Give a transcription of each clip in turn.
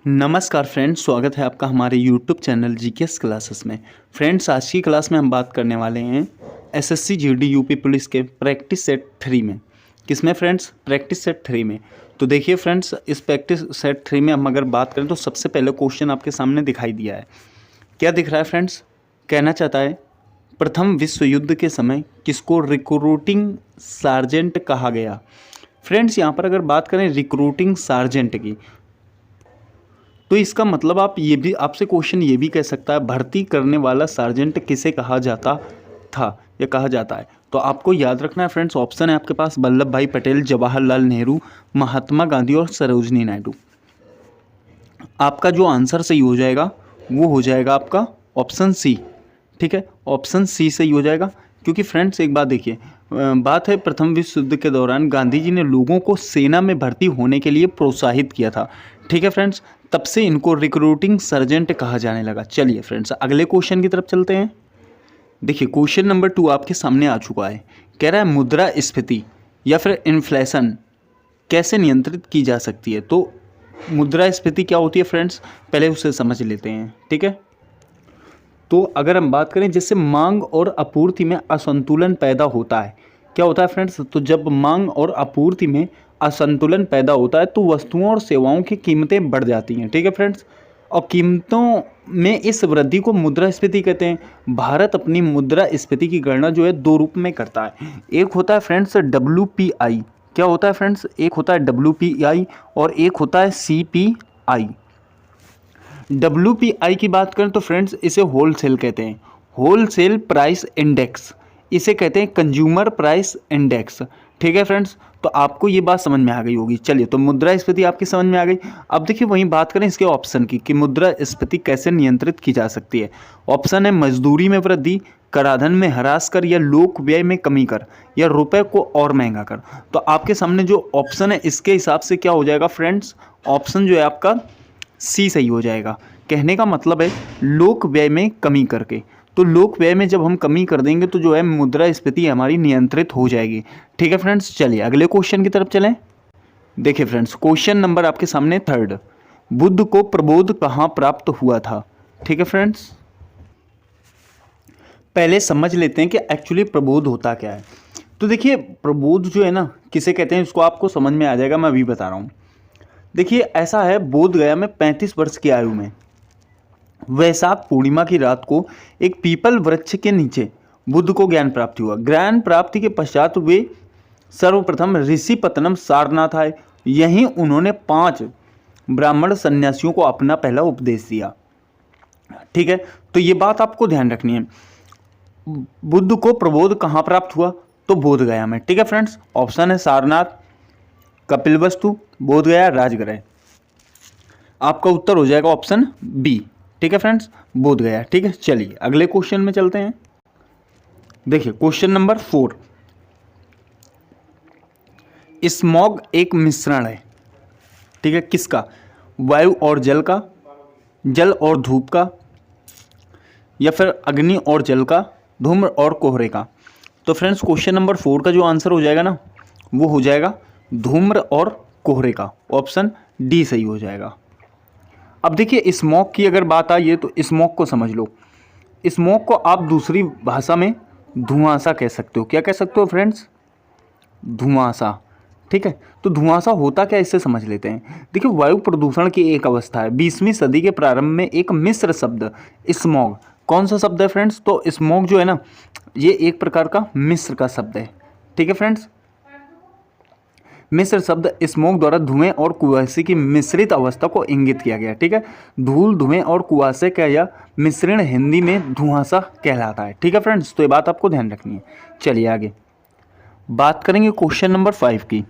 नमस्कार फ्रेंड्स, स्वागत है आपका हमारे YouTube चैनल जीकेएस क्लासेस में। फ्रेंड्स, आज की क्लास में हम बात करने वाले हैं एसएससी जीडी यूपी पुलिस के प्रैक्टिस सेट 3 में। किसमें फ्रेंड्स? प्रैक्टिस सेट 3 में। तो देखिए फ्रेंड्स, इस प्रैक्टिस सेट 3 में हम अगर बात करें तो सबसे पहले क्वेश्चन आपके सामने दिखाई दिया है। क्या दिख रहा है फ्रेंड्स? कहना चाहता है प्रथम विश्व युद्ध के समय किसको रिक्रूटिंग सार्जेंट कहा गया। फ्रेंड्स, यहाँ पर अगर बात करें रिक्रूटिंग सार्जेंट की तो इसका मतलब आप ये भी आपसे क्वेश्चन ये भी कह सकता है भर्ती करने वाला सार्जेंट किसे कहा जाता था या कहा जाता है। तो आपको याद रखना है फ्रेंड्स, ऑप्शन है आपके पास वल्लभ भाई पटेल, जवाहरलाल नेहरू, महात्मा गांधी और सरोजनी नायडू। आपका जो आंसर सही हो जाएगा वो हो जाएगा आपका ऑप्शन सी। ठीक है, ऑप्शन सी सही हो जाएगा। क्योंकि फ्रेंड्स एक बात देखिए, बात है प्रथम विश्व युद्ध के दौरान गांधी जी ने लोगों को सेना में भर्ती होने के लिए प्रोत्साहित किया था। ठीक है फ्रेंड्स, तब से इनको रिक्रूटिंग सर्जेंट कहा जाने लगा। चलिए फ्रेंड्स, अगले क्वेश्चन की तरफ चलते हैं। देखिए क्वेश्चन नंबर 2 आपके सामने आ चुका है। कह रहा है मुद्रास्फीति या फिर इन्फ्लेशन कैसे नियंत्रित की जा सकती है। तो मुद्रास्फीति क्या होती है फ्रेंड्स, पहले उसे समझ लेते हैं। ठीक है, तो अगर हम बात करें जिससे मांग और आपूर्ति में असंतुलन पैदा होता है, क्या होता है फ्रेंड्स? तो जब मांग और आपूर्ति में असंतुलन पैदा होता है तो वस्तुओं और सेवाओं की कीमतें बढ़ जाती हैं। ठीक है फ्रेंड्स, और कीमतों में इस वृद्धि को मुद्रास्फीति कहते हैं। भारत अपनी मुद्रास्फीति की गणना जो है 2 रूप में करता है। एक होता है फ्रेंड्स WPI। क्या होता है फ्रेंड्स? एक होता है WPI और एक होता है CPI। WPI की बात करें तो फ्रेंड्स इसे होलसेल कहते हैं, होलसेल प्राइस इंडेक्स। इसे कहते हैं कंज्यूमर प्राइस इंडेक्स। ठीक है फ्रेंड्स, तो आपको ये बात समझ में आ गई होगी। चलिए, तो मुद्रास्फीति आपकी समझ में आ गई। अब देखिए वहीं बात करें इसके ऑप्शन की कि मुद्रास्फीति कैसे नियंत्रित की जा सकती है। ऑप्शन है मजदूरी में वृद्धि, कराधान में ह्रास कर, या लोक व्यय में कमी कर, या रुपए को और महंगा कर। तो आपके सामने जो ऑप्शन है इसके हिसाब से क्या हो जाएगा फ्रेंड्स? ऑप्शन जो है आपका सी सही हो जाएगा। कहने का मतलब है लोक व्यय में कमी करके। तो लोक व्यय में जब हम कमी कर देंगे तो जो है मुद्रास्फीति हमारी नियंत्रित हो जाएगी। ठीक है फ्रेंड्स, चलिए अगले क्वेश्चन की तरफ चलें। देखिए फ्रेंड्स, क्वेश्चन नंबर आपके सामने 3, बुद्ध को प्रबोध कहाँ प्राप्त हुआ था। ठीक है फ्रेंड्स, पहले समझ लेते हैं कि एक्चुअली प्रबोध होता क्या है। तो देखिए प्रबोध जो है ना किसे कहते हैं, उसको आपको समझ में आ जाएगा, मैं अभी बता रहा हूँ। देखिए ऐसा है, बोध गया में 35 वर्ष की आयु में वैशाख पूर्णिमा की रात को एक पीपल वृक्ष के नीचे बुद्ध को ज्ञान प्राप्ति हुआ। ज्ञान प्राप्ति के पश्चात वे सर्वप्रथम ऋषिपत्तनम सारनाथ आए। यहीं उन्होंने 5 ब्राह्मण सन्यासियों को अपना पहला उपदेश दिया। ठीक है, तो ये बात आपको ध्यान रखनी है। बुद्ध को प्रबोध कहाँ प्राप्त हुआ? तो बोध गया में। ठीक है फ्रेंड्स, ऑप्शन है सारनाथ, कपिलवस्तु, बोध गया, राजगृह। आपका उत्तर हो जाएगा ऑप्शन बी। ठीक है फ्रेंड्स, बोध गया। ठीक है, चलिए अगले क्वेश्चन में चलते हैं। देखिए क्वेश्चन नंबर 4, स्मॉग एक मिश्रण है। ठीक है, किसका? वायु और जल का, जल और धूप का, या फिर अग्नि और जल का, धूम्र और कोहरे का। तो फ्रेंड्स क्वेश्चन नंबर 4 का जो आंसर हो जाएगा ना वो हो जाएगा धूम्र और कोहरे का। ऑप्शन डी सही हो जाएगा। अब देखिए स्मॉग की अगर बात आई है तो स्मॉग को समझ लो। स्मॉग को आप दूसरी भाषा में धुआंसा कह सकते हो। क्या कह सकते हो फ्रेंड्स? धुआंसा। ठीक है, तो धुआंसा होता क्या, इससे समझ लेते हैं। देखिए वायु प्रदूषण की एक अवस्था है। 20वीं सदी के प्रारंभ में एक मिश्र शब्द स्मॉग, कौन सा शब्द है फ्रेंड्स? तो स्मॉग जो है ना ये एक प्रकार का मिश्र का शब्द है। ठीक है फ्रेंड्स, मिश्र शब्द स्मोक द्वारा धुएं और कुहासे की मिश्रित अवस्था को इंगित किया गया। ठीक है, धूल, धुएं और कुहासे का यह मिश्रण हिंदी में धुआंसा कहलाता है। ठीक है फ्रेंड्स, तो ये बात आपको ध्यान रखनी है। चलिए आगे बात करेंगे क्वेश्चन नंबर 5 की।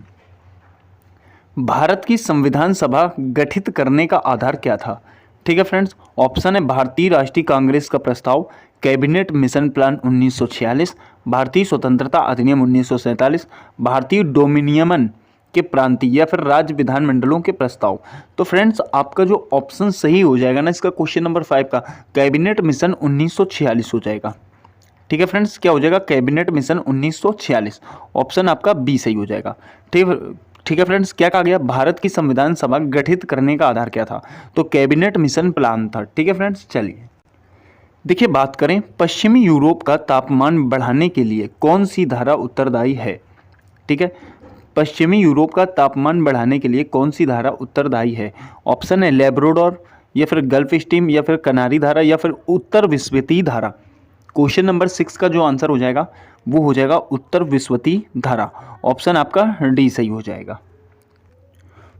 भारत की संविधान सभा गठित करने का आधार क्या था। ठीक है फ्रेंड्स, ऑप्शन है भारतीय राष्ट्रीय कांग्रेस का प्रस्ताव, कैबिनेट मिशन प्लान 1946, भारतीय स्वतंत्रता अधिनियम 1947, भारतीय डोमिनियन के प्रांतीय या फिर राज्य विधानमंडलों के प्रस्ताव। तो फ्रेंड्स आपका जो ऑप्शन सही हो जाएगा ना इसका क्वेश्चन नंबर 5 का, कैबिनेट मिशन 1946 हो जाएगा। ठीक है फ्रेंड्स, क्या हो जाएगा? Cabinet mission 1946। ऑप्शन आपका बी सही हो जाएगा। ठीक है, ठीक है फ्रेंड्स, क्या कहा गया, भारत की संविधान सभा गठित करने का आधार क्या था, तो कैबिनेट मिशन प्लान था। ठीक है फ्रेंड्स, चलिए देखिए बात करें पश्चिमी यूरोप का तापमान बढ़ाने के लिए कौन सी धारा उत्तरदायी है। ठीक है, पश्चिमी यूरोप का तापमान बढ़ाने के लिए कौन सी धारा उत्तरदायी है। ऑप्शन है लेब्राडोर, या फिर गल्फ स्ट्रीम, या फिर कनारी धारा, या फिर उत्तर विस्वती धारा। क्वेश्चन नंबर 6 का जो आंसर हो जाएगा वो हो जाएगा उत्तर विस्वती धारा। ऑप्शन आपका डी सही हो जाएगा।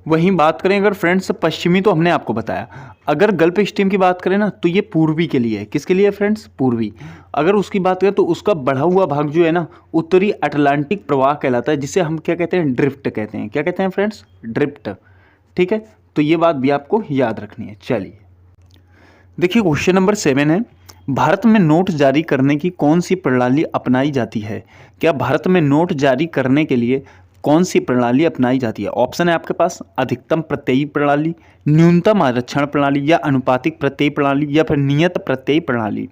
वहीं बात करें अगर फ्रेंड्स पश्चिमी, तो हमने आपको बताया, अगर गल्फ स्ट्रीम की बात करें ना तो ये पूर्वी के लिए है। किसके लिए फ्रेंड्स, पूर्वी। अगर उसकी बात करें तो उसका बढ़ा हुआ भाग जो है ना उत्तरी अटलांटिक प्रवाह कहलाता है, जिसे हम क्या कहते हैं, ड्रिफ्ट कहते हैं। क्या कहते हैं फ्रेंड्स, ड्रिफ्ट। ठीक है, तो ये बात भी आपको याद रखनी है। चलिए देखिए क्वेश्चन नंबर 7 है, भारत में नोट जारी करने की कौन सी प्रणाली अपनाई जाती है। क्या भारत में नोट जारी करने के लिए कौन सी प्रणाली अपनाई जाती है। ऑप्शन है आपके पास अधिकतम प्रत्ययी प्रणाली, न्यूनतम आरक्षण प्रणाली, या अनुपातिक प्रत्ययी प्रणाली, या फिर नियत प्रत्ययी प्रणाली।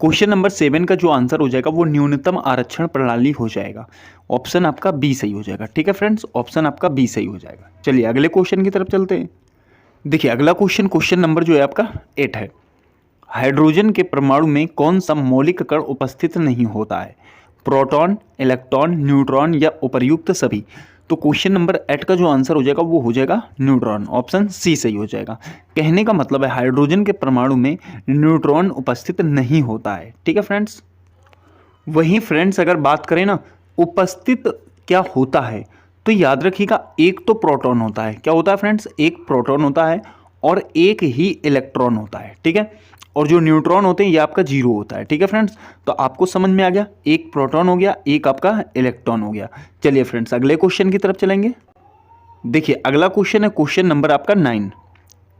क्वेश्चन नंबर 7 का जो आंसर हो जाएगा वो न्यूनतम आरक्षण प्रणाली हो जाएगा। ऑप्शन आपका बी सही हो जाएगा। ठीक है फ्रेंड्स, ऑप्शन आपका बी सही हो जाएगा। चलिए अगले क्वेश्चन की तरफ चलते हैं। देखिए अगला क्वेश्चन नंबर जो है आपका 8 है, हाइड्रोजन के परमाणु में कौन सा मौलिक कण उपस्थित नहीं होता है। प्रोटॉन, इलेक्ट्रॉन, न्यूट्रॉन, या उपर्युक्त सभी। तो क्वेश्चन नंबर 8 का जो आंसर हो जाएगा वो हो जाएगा न्यूट्रॉन। ऑप्शन सी सही हो जाएगा। कहने का मतलब है हाइड्रोजन के परमाणु में न्यूट्रॉन उपस्थित नहीं होता है। ठीक है फ्रेंड्स। वहीं फ्रेंड्स अगर बात करें ना उपस्थित क्या होता है, तो याद रखिएगा एक तो प्रोटॉन होता है। क्या होता है फ्रेंड्स, एक प्रोटॉन होता है और एक ही इलेक्ट्रॉन होता है। ठीक है, और जो न्यूट्रॉन होते हैं ये आपका जीरो होता है। ठीक है फ्रेंड्स, तो आपको समझ में आ गया, एक प्रोटॉन हो गया, एक आपका इलेक्ट्रॉन हो गया। चलिए फ्रेंड्स अगले क्वेश्चन की तरफ चलेंगे। देखिए अगला क्वेश्चन है क्वेश्चन नंबर आपका 9,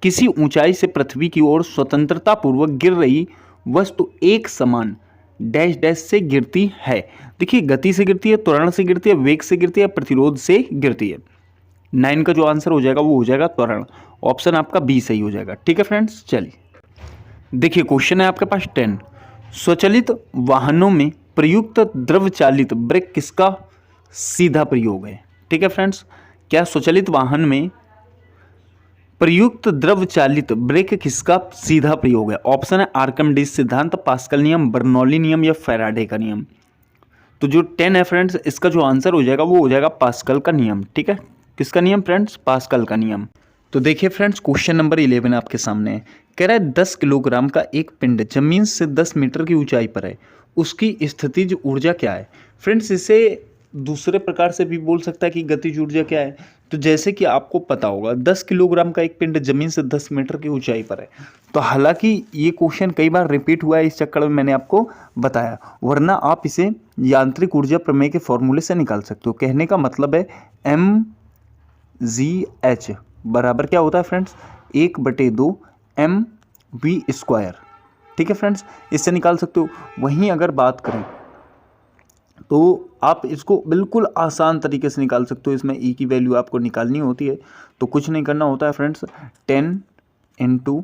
किसी ऊंचाई से पृथ्वी की ओर स्वतंत्रता पूर्वक गिर रही वस्तु एक समान डैश डैश से गिरती है। देखिए गति से गिरती है, त्वरण से गिरती है, वेग से गिरती है, प्रतिरोध से गिरती है। 9 का जो आंसर हो जाएगा वो हो जाएगा त्वरण। ऑप्शन आपका बी सही हो जाएगा। ठीक है फ्रेंड्स, चलिए देखिए क्वेश्चन है आपके पास 10, स्वचालित वाहनों में प्रयुक्त द्रव चालित ब्रेक किसका सीधा प्रयोग है। ठीक है फ्रेंड्स, क्या स्वचालित वाहन में प्रयुक्त द्रव चालित ब्रेक किसका सीधा प्रयोग है। ऑप्शन है आर्किमिडीज सिद्धांत, पास्कल नियम, बर्नौली नियम, या फैराडे का नियम। तो जो 10 है फ्रेंड्स इसका जो आंसर हो जाएगा वो हो जाएगा पास्कल का नियम। ठीक है, किसका नियम फ्रेंड्स, पास्कल का नियम। तो देखिए फ्रेंड्स क्वेश्चन नंबर 11 आपके सामने है, कह रहा है 10 किलोग्राम का एक पिंड जमीन से 10 मीटर की ऊंचाई पर है, उसकी स्थितिज ऊर्जा क्या है। फ्रेंड्स इसे दूसरे प्रकार से भी बोल सकता है कि गतिज ऊर्जा क्या है। तो जैसे कि आपको पता होगा 10 किलोग्राम का एक पिंड जमीन से 10 मीटर की ऊंचाई पर है। तो हालांकि ये क्वेश्चन कई बार रिपीट हुआ है, इस चक्कर में मैंने आपको बताया, वरना आप इसे यांत्रिक ऊर्जा प्रमेय के फॉर्मूले से निकाल सकते हो। कहने का मतलब है mgh बराबर क्या होता है फ्रेंड्स, 1/2 mv²। ठीक है फ्रेंड्स, इससे निकाल सकते हो। वहीं अगर बात करें तो आप इसको बिल्कुल आसान तरीके से निकाल सकते हो। इसमें ई की वैल्यू आपको निकालनी होती है, तो कुछ नहीं करना होता है फ्रेंड्स, 10 ×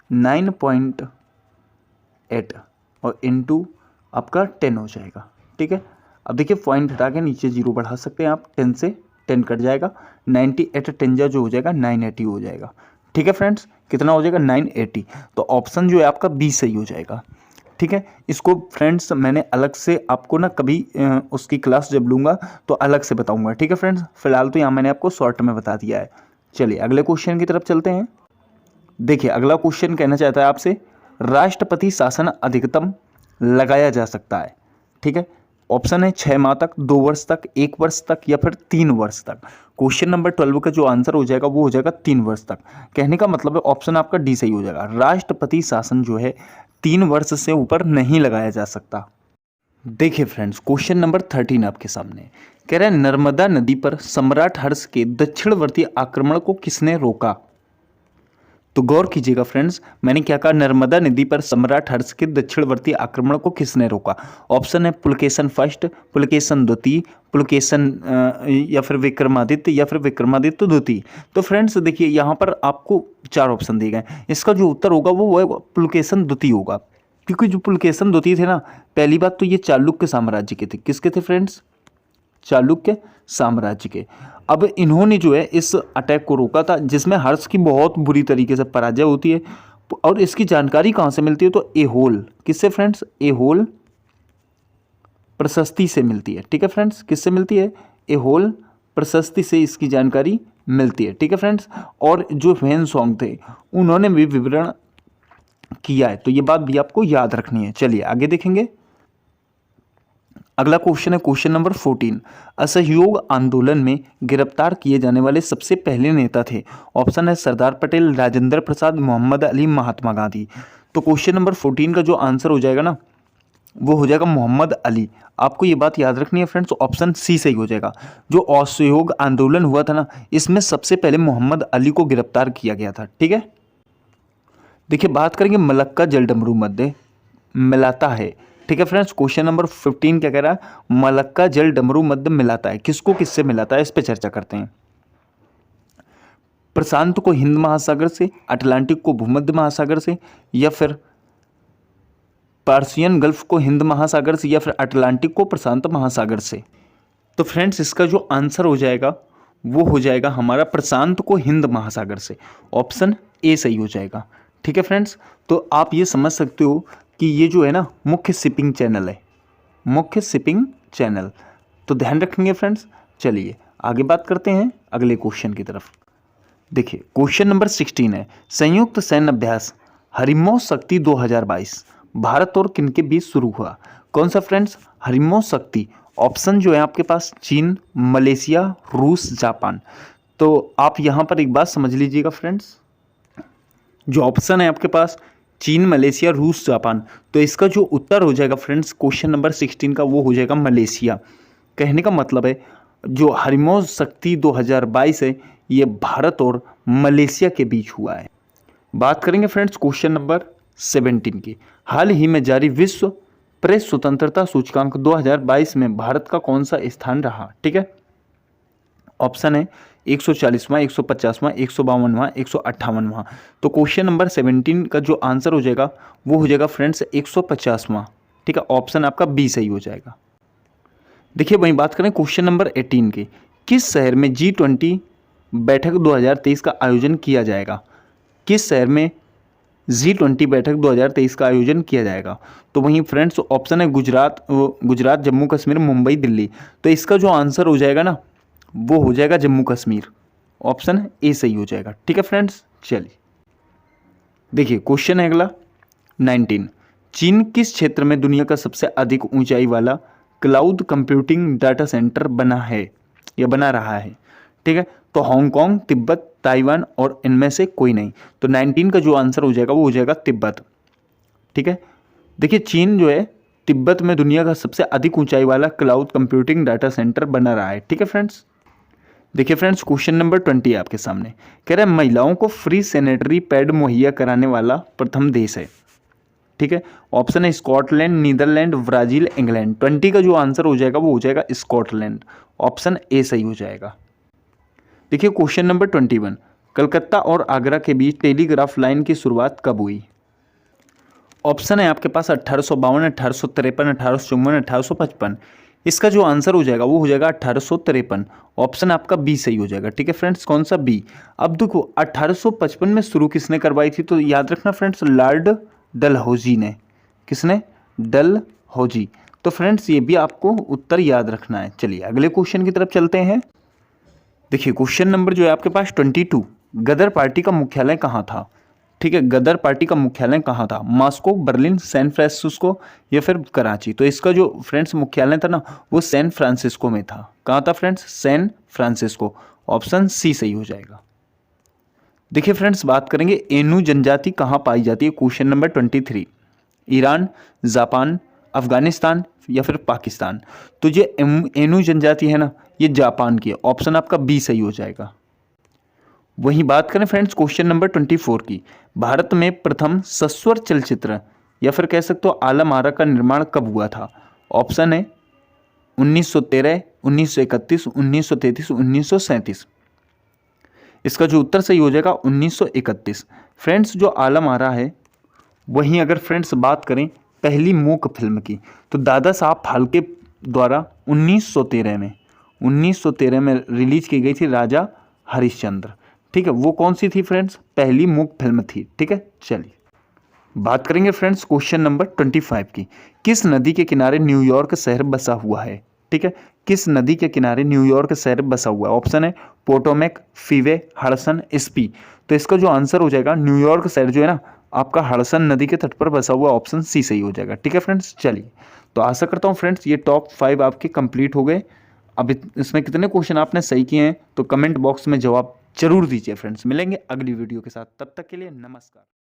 9.8 और इंटू आपका 10 हो जाएगा। ठीक है, अब देखिए पॉइंट हटा के नीचे 0 बढ़ा सकते हैं आप, 10 से 10 कट जाएगा, 98 10 जो हो जाएगा 980 हो जाएगा। ठीक है फ्रेंड्स, कितना हो जाएगा 980। तो ऑप्शन जो है आपका बी सही हो जाएगा। ठीक है, इसको फ्रेंड्स मैंने अलग से आपको ना कभी उसकी क्लास जब लूँगा तो अलग से बताऊंगा। ठीक है फ्रेंड्स, फिलहाल तो यहाँ मैंने आपको शॉर्ट में बता दिया है। चलिए अगले क्वेश्चन की तरफ चलते हैं। देखिए अगला क्वेश्चन कहना चाहता है आपसे, राष्ट्रपति शासन अधिकतम लगाया जा सकता है। ठीक है, ऑप्शन है 6 माह तक, 2 वर्ष तक, 1 वर्ष तक, या फिर 3 वर्ष तक। क्वेश्चन नंबर 12 का जो आंसर हो जाएगा वो हो जाएगा 3 वर्ष तक। कहने का मतलब है ऑप्शन आपका डी सही हो जाएगा। राष्ट्रपति शासन जो है 3 वर्ष से ऊपर नहीं लगाया जा सकता। देखिए फ्रेंड्स क्वेश्चन नंबर 13 आपके सामने कह रहा है, नर्मदा नदी पर सम्राट हर्ष के दक्षिणवर्ती आक्रमण को किसने रोका। तो गौर कीजिएगा फ्रेंड्स, मैंने क्या कहा, नर्मदा नदी पर सम्राट हर्ष के दक्षिणवर्ती आक्रमण को किसने रोका। ऑप्शन है पुलकेशन फर्स्ट, पुलकेशन द्वितीय, पुलकेशन या फिर विक्रमादित्य, या फिर विक्रमादित्य द्वितीय। तो फ्रेंड्स देखिए यहाँ पर आपको 4 ऑप्शन दिए गए, इसका जो उत्तर होगा वो पुलकेशन द्वितीय होगा। क्योंकि जो पुलकेशन द्वितीय थे ना, पहली बात तो ये चालुक्य साम्राज्य के थे। किसके थे फ्रेंड्स, चालुक्य साम्राज्य के। अब इन्होंने जो है इस अटैक को रोका था, जिसमें हर्ष की बहुत बुरी तरीके से पराजय होती है। और इसकी जानकारी कहाँ से मिलती है, तो एहोल, किससे फ्रेंड्स, एहोल प्रशस्ति से मिलती है। ठीक है फ्रेंड्स, किससे मिलती है, एहोल प्रशस्ति से इसकी जानकारी मिलती है। ठीक है फ्रेंड्स, और जो ह्वेनसांग थे उन्होंने भी विवरण किया है, तो ये बात भी आपको याद रखनी है। चलिए आगे देखेंगे। अगला क्वेश्चन है क्वेश्चन नंबर 14। असहयोग आंदोलन में गिरफ्तार किए जाने वाले सबसे पहले नेता थे। ऑप्शन है सरदार पटेल, राजेंद्र प्रसाद, मोहम्मद अली, महात्मा गांधी। तो क्वेश्चन नंबर 14 का जो आंसर हो जाएगा ना, वो हो जाएगा मोहम्मद अली। आपको ये बात याद रखनी है फ्रेंड्स, ऑप्शन सी सही हो जाएगा। जो असहयोग आंदोलन हुआ था ना, इसमें सबसे पहले मोहम्मद अली को गिरफ्तार किया गया था। ठीक है, देखिए बात करेंगे मलक्का जल डमरू मध्य मिलाता है। ठीक है फ्रेंड्स, क्वेश्चन नंबर 15 क्या कह रहा है, मलक्का जल डमरू मध्य मिलाता है, किसको किससे मिलाता है, इस पे चर्चा करते हैं। प्रशांत को हिंद महासागर से, अटलांटिक को भूमध्य महासागर से, या फिर पर्शियन गल्फ को हिंद महासागर से, या फिर अटलांटिक को प्रशांत महासागर से। तो फ्रेंड्स इसका जो आंसर हो जाएगा वो हो जाएगा हमारा प्रशांत को हिंद महासागर से। ऑप्शन ए सही हो जाएगा। ठीक है फ्रेंड्स, तो आप ये समझ सकते हो कि ये जो है ना मुख्य शिपिंग चैनल है, मुख्य शिपिंग चैनल, तो ध्यान रखेंगे फ्रेंड्स। चलिए आगे बात करते हैं अगले क्वेश्चन की तरफ। देखिए क्वेश्चन नंबर 16 है, संयुक्त सैन्य अभ्यास हरिमोस शक्ति 2022 भारत और किन के बीच शुरू हुआ। कौन सा फ्रेंड्स, हरिमोस शक्ति। ऑप्शन जो है आपके पास चीन, मलेशिया, रूस, जापान। तो आप यहाँ पर एक बात समझ लीजिएगा फ्रेंड्स, जो ऑप्शन है आपके पास चीन, मलेशिया, रूस, जापान, तो इसका जो उत्तर हो जाएगा फ्रेंड्स क्वेश्चन नंबर 16 का, वो हो जाएगा मलेशिया। कहने का मतलब है जो हरिमोस शक्ति 2022 है ये भारत और मलेशिया के बीच हुआ है। बात करेंगे फ्रेंड्स क्वेश्चन नंबर 17 की। हाल ही में जारी विश्व प्रेस स्वतंत्रता सूचकांक 2022 में भारत का कौन सा स्थान रहा। ठीक है, ऑप्शन है 140वां, 150वां, 152वां, 158वां। तो क्वेश्चन नंबर 17 का जो आंसर हो जाएगा वो हो जाएगा फ्रेंड्स 150वां। ठीक है, ऑप्शन आपका बी सही हो जाएगा। देखिए वहीं बात करें क्वेश्चन नंबर 18 की, किस शहर में G20 बैठक 2023 का आयोजन किया जाएगा। किस शहर में G20 बैठक 2023 का आयोजन किया जाएगा। तो वहीं फ्रेंड्स ऑप्शन है गुजरात, जम्मू कश्मीर, मुंबई, दिल्ली। तो इसका जो आंसर हो जाएगा ना वो हो जाएगा जम्मू कश्मीर। ऑप्शन ए सही हो जाएगा। ठीक है फ्रेंड्स, चलिए देखिए क्वेश्चन है अगला 19। चीन किस क्षेत्र में दुनिया का सबसे अधिक ऊंचाई वाला क्लाउड कंप्यूटिंग डाटा सेंटर बना है या बना रहा है। ठीक है, तो हांगकांग, तिब्बत, ताइवान और इनमें से कोई नहीं। तो 19 का जो आंसर हो जाएगा वो हो जाएगा तिब्बत। ठीक है, देखिए चीन जो है तिब्बत में दुनिया का सबसे अधिक ऊंचाई वाला क्लाउड कंप्यूटिंग डाटा सेंटर बना रहा है। ठीक है फ्रेंड्स, देखिए फ्रेंड्स क्वेश्चन नंबर 20 आपके सामने कह रहा है महिलाओं को फ्री सैनिटरी पैड मुहैया कराने वाला प्रथम देश है। ठीक है, ऑप्शन है स्कॉटलैंड, नीदरलैंड, ब्राजील, इंग्लैंड। 20 का जो आंसर हो जाएगा वो हो जाएगा स्कॉटलैंड। ऑप्शन ए सही हो जाएगा। देखिए क्वेश्चन नंबर 21, कलकत्ता और आगरा के बीच टेलीग्राफ लाइन की शुरुआत कब हुई। ऑप्शन है आपके पास 1852, 1853, 1854, 1855। इसका जो आंसर हो जाएगा वो हो जाएगा 1853। ऑप्शन आपका बी सही हो जाएगा। ठीक है फ्रेंड्स, कौन सा, बी। अब देखो 1855 में शुरू किसने करवाई थी, तो याद रखना फ्रेंड्स लॉर्ड डलहौजी ने। किसने, डलहौजी। तो फ्रेंड्स ये भी आपको उत्तर याद रखना है। चलिए अगले क्वेश्चन की तरफ चलते हैं। देखिए क्वेश्चन नंबर जो है आपके पास 22, गदर पार्टी का मुख्यालय कहाँ था। ठीक है, गदर पार्टी का मुख्यालय कहाँ था, मॉस्को, बर्लिन, सैन फ्रांसिस्को या फिर कराची। तो इसका जो फ्रेंड्स मुख्यालय था ना वो सैन फ्रांसिस्को में था। कहाँ था friends, San Francisco. Option C सही हो जाएगा। देखिए फ्रेंड्स बात करेंगे एनू जनजाति कहाँ पाई जाती है। Question number 23, Iran, Japan, Afghanistan या फिर पाकिस्तान। तो ये एनू जनजाति है ना ये जापान की है। ऑप्शन आपका बी सही हो जाएगा। वहीं बात करें फ्रेंड्स क्वेश्चन नंबर 24 की, भारत में प्रथम सस्वर चलचित्र या फिर कह सकते हो आलम आरा का निर्माण कब हुआ था। ऑप्शन है 1913, 1931, 1933, 1937। इसका जो उत्तर सही हो जाएगा 1931। फ्रेंड्स जो आलम आरा है, वहीं अगर फ्रेंड्स बात करें पहली मूक फिल्म की तो दादा साहब फाल्के द्वारा 1913 में 1913 में रिलीज की गई थी राजा हरिश्चंद्र। ठीक है, वो कौन सी थी फ्रेंड्स? पहली मूक फिल्म थी। ठीक है, चलिए बात करेंगे फ्रेंड्स क्वेश्चन नंबर 25 की। किस नदी के किनारे न्यूयॉर्क शहर बसा हुआ है? ठीक है, किस नदी के किनारे न्यूयॉर्क शहर बसा हुआ है? ऑप्शन है पोटोमेक, फीवे, हडसन, स्पी। तो इसका जो आंसर हो जाएगा न्यूयॉर्क शहर जो है ना आपका हडसन नदी के तट पर बसा हुआ, ऑप्शन सी सही हो जाएगा। ठीक है फ्रेंड्स, चलिए तो आशा करता हूँ फ्रेंड्स ये टॉप 5 आपके कंप्लीट हो गए। अब इसमें कितने क्वेश्चन आपने सही किए हैं तो कमेंट बॉक्स में जवाब जरूर दीजिए फ्रेंड्स। मिलेंगे अगली वीडियो के साथ, तब तक के लिए नमस्कार।